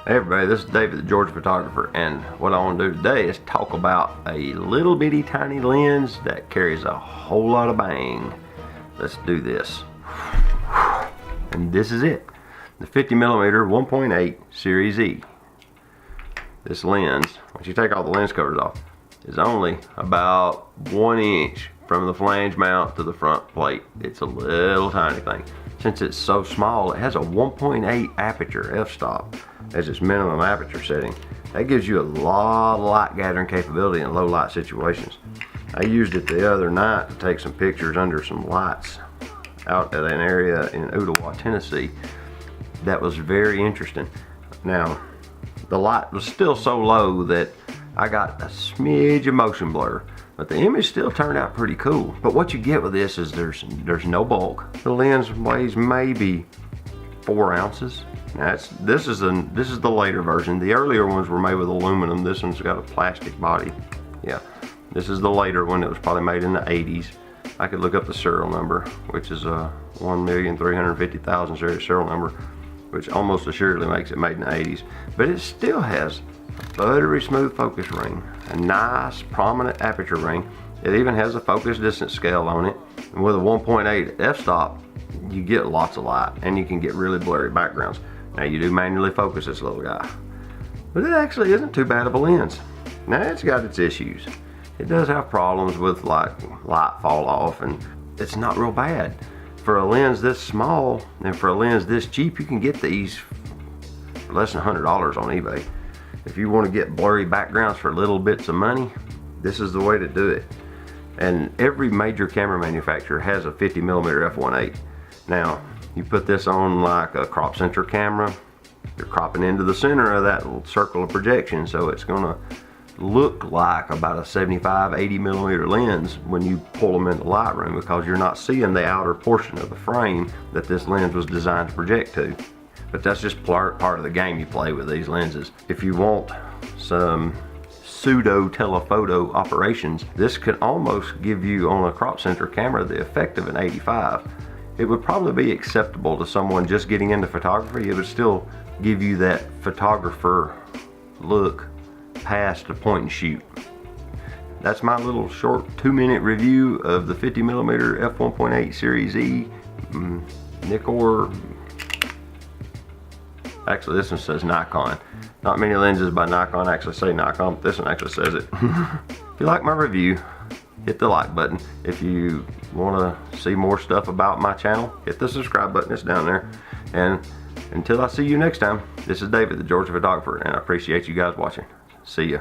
Hey everybody, this is David, the Georgia photographer, and what I want to do today is talk about a little bitty tiny lens that carries a whole lot of bang. Let's do this. And this is it, the 50mm 1.8 Series E. This lens, once you take all the lens covers off, is only about 1 inch from the flange mount to the front plate. It's a little tiny thing. Since it's so small, it has a 1.8 aperture f-stop as its minimum aperture setting. That gives you a lot of light gathering capability in low light situations. I used it the other night to take some pictures under some lights out at an area in Ottawa, Tennessee. That was very interesting. Now, the light was still so low that I got a smidge of motion blur, but the image still turned out pretty cool. But what you get with this is there's no bulk. The lens weighs maybe 4 ounces. Now this is the later version. The earlier ones were made with aluminum. This one's got a plastic body. Yeah, this is the later one. It was probably made in the 80s. I could look up the serial number, which is a 1,350,000 serial number, which almost assuredly makes it made in the 80s. But it still has a buttery smooth focus ring, a nice prominent aperture ring. It even has a focus distance scale on it. And with a 1.8 f-stop, you get lots of light and you can get really blurry backgrounds. Now you do manually focus this little guy, but it actually isn't too bad of a lens. Now it's got its issues. It does have problems with like light fall off, and it's not real bad. For a lens this small and for a lens this cheap, you can get these for less than $100 on eBay. If you want to get blurry backgrounds for little bits of money, this is the way to do it. And every major camera manufacturer has a 50mm f1.8. Now, you put this on like a crop center camera, you're cropping into the center of that little circle of projection, so it's gonna look like about a 75-80mm lens when you pull them into Lightroom, because you're not seeing the outer portion of the frame that this lens was designed to project to. But that's just part of the game you play with these lenses. If you want some pseudo telephoto operations, this can almost give you on a crop center camera the effect of an 85. It would probably be acceptable to someone just getting into photography. It would still give you that photographer look past the point and shoot. That's my little short 2-minute review of the 50mm f1.8 Series E Nikon. Actually, this one says Nikon. Not many lenses by Nikon actually say Nikon, but this one actually says it. If you like my review, hit the like button. If you want to see more stuff about my channel, hit the subscribe button. It's down there. And until I see you next time, this is David, the Georgia photographer, and I appreciate you guys watching. See ya.